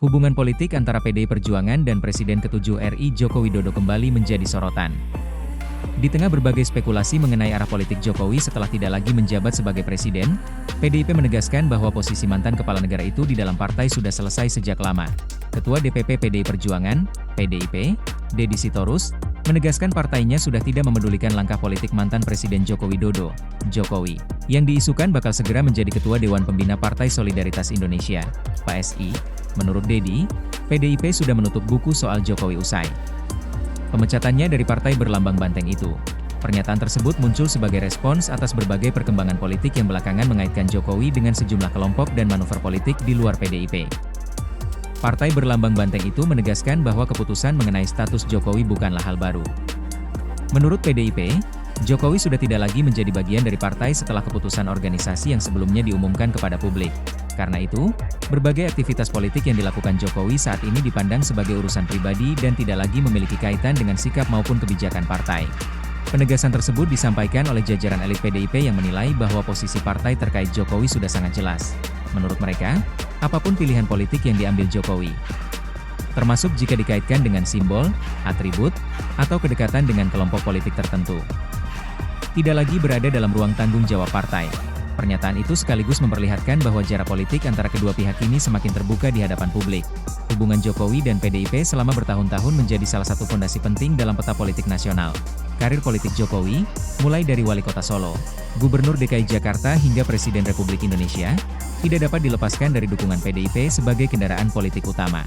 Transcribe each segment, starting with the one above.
Hubungan politik antara PDI Perjuangan dan Presiden ke-7 RI Joko Widodo kembali menjadi sorotan. Di tengah berbagai spekulasi mengenai arah politik Jokowi setelah tidak lagi menjabat sebagai presiden, PDIP menegaskan bahwa posisi mantan kepala negara itu di dalam partai sudah selesai sejak lama. Ketua DPP PDI Perjuangan, PDIP, Deddy Sitorus, menegaskan partainya sudah tidak memedulikan langkah politik mantan Presiden Joko Widodo, Jokowi, yang diisukan bakal segera menjadi Ketua Dewan Pembina Partai Solidaritas Indonesia, PSI. Menurut Deddy, PDIP sudah menutup buku soal Jokowi usai pemecatannya dari partai berlambang banteng itu. Pernyataan tersebut muncul sebagai respons atas berbagai perkembangan politik yang belakangan mengaitkan Jokowi dengan sejumlah kelompok dan manuver politik di luar PDIP. Partai berlambang banteng itu menegaskan bahwa keputusan mengenai status Jokowi bukanlah hal baru. Menurut PDIP, Jokowi sudah tidak lagi menjadi bagian dari partai setelah keputusan organisasi yang sebelumnya diumumkan kepada publik. Karena itu, berbagai aktivitas politik yang dilakukan Jokowi saat ini dipandang sebagai urusan pribadi dan tidak lagi memiliki kaitan dengan sikap maupun kebijakan partai. Penegasan tersebut disampaikan oleh jajaran elit PDIP yang menilai bahwa posisi partai terkait Jokowi sudah sangat jelas. Menurut mereka, apapun pilihan politik yang diambil Jokowi, termasuk jika dikaitkan dengan simbol, atribut, atau kedekatan dengan kelompok politik tertentu, tidak lagi berada dalam ruang tanggung jawab partai. Pernyataan itu sekaligus memperlihatkan bahwa jarak politik antara kedua pihak ini semakin terbuka di hadapan publik. Hubungan Jokowi dan PDIP selama bertahun-tahun menjadi salah satu fondasi penting dalam peta politik nasional. Karir politik Jokowi, mulai dari wali kota Solo, Gubernur DKI Jakarta hingga Presiden Republik Indonesia, tidak dapat dilepaskan dari dukungan PDIP sebagai kendaraan politik utama.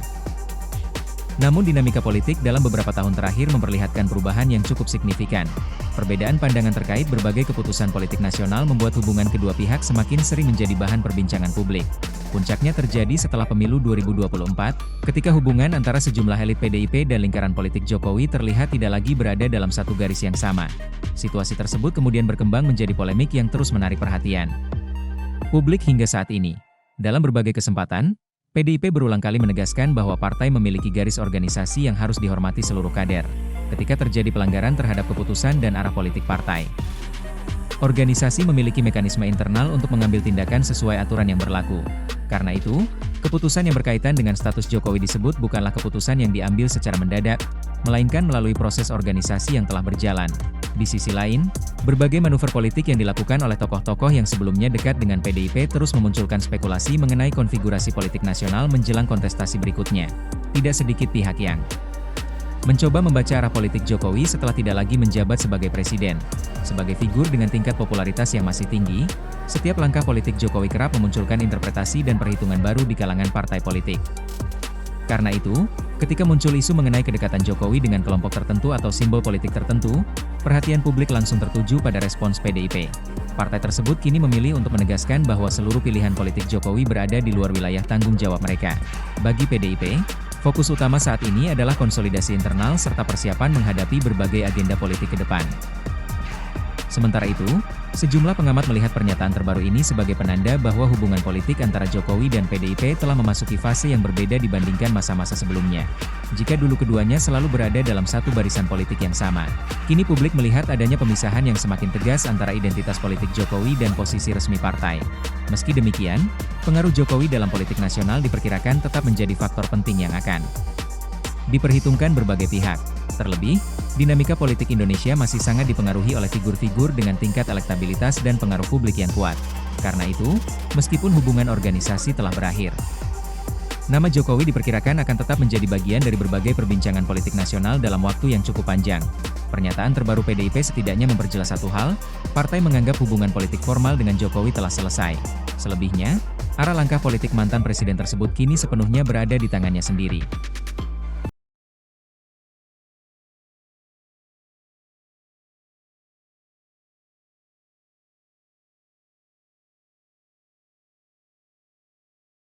Namun dinamika politik dalam beberapa tahun terakhir memperlihatkan perubahan yang cukup signifikan. Perbedaan pandangan terkait berbagai keputusan politik nasional membuat hubungan kedua pihak semakin sering menjadi bahan perbincangan publik. Puncaknya terjadi setelah pemilu 2024, ketika hubungan antara sejumlah elit PDIP dan lingkaran politik Jokowi terlihat tidak lagi berada dalam satu garis yang sama. Situasi tersebut kemudian berkembang menjadi polemik yang terus menarik perhatian publik hingga saat ini. Dalam berbagai kesempatan, PDIP berulang kali menegaskan bahwa partai memiliki garis organisasi yang harus dihormati seluruh kader, ketika terjadi pelanggaran terhadap keputusan dan arah politik partai. Organisasi memiliki mekanisme internal untuk mengambil tindakan sesuai aturan yang berlaku. Karena itu, keputusan yang berkaitan dengan status Jokowi disebut bukanlah keputusan yang diambil secara mendadak, melainkan melalui proses organisasi yang telah berjalan. Di sisi lain, berbagai manuver politik yang dilakukan oleh tokoh-tokoh yang sebelumnya dekat dengan PDIP terus memunculkan spekulasi mengenai konfigurasi politik nasional menjelang kontestasi berikutnya. Tidak sedikit pihak yang mencoba membaca arah politik Jokowi setelah tidak lagi menjabat sebagai presiden. Sebagai figur dengan tingkat popularitas yang masih tinggi, setiap langkah politik Jokowi kerap memunculkan interpretasi dan perhitungan baru di kalangan partai politik. Karena itu, ketika muncul isu mengenai kedekatan Jokowi dengan kelompok tertentu atau simbol politik tertentu, perhatian publik langsung tertuju pada respons PDIP. Partai tersebut kini memilih untuk menegaskan bahwa seluruh pilihan politik Jokowi berada di luar wilayah tanggung jawab mereka. Bagi PDIP, fokus utama saat ini adalah konsolidasi internal serta persiapan menghadapi berbagai agenda politik ke depan. Sementara itu, sejumlah pengamat melihat pernyataan terbaru ini sebagai penanda bahwa hubungan politik antara Jokowi dan PDIP telah memasuki fase yang berbeda dibandingkan masa-masa sebelumnya. Jika dulu keduanya selalu berada dalam satu barisan politik yang sama, kini publik melihat adanya pemisahan yang semakin tegas antara identitas politik Jokowi dan posisi resmi partai. Meski demikian, pengaruh Jokowi dalam politik nasional diperkirakan tetap menjadi faktor penting yang akan diperhitungkan berbagai pihak. Terlebih, dinamika politik Indonesia masih sangat dipengaruhi oleh figur-figur dengan tingkat elektabilitas dan pengaruh publik yang kuat. Karena itu, meskipun hubungan organisasi telah berakhir, nama Jokowi diperkirakan akan tetap menjadi bagian dari berbagai perbincangan politik nasional dalam waktu yang cukup panjang. Pernyataan terbaru PDIP setidaknya memperjelas satu hal, partai menganggap hubungan politik formal dengan Jokowi telah selesai. Selebihnya, arah langkah politik mantan presiden tersebut kini sepenuhnya berada di tangannya sendiri.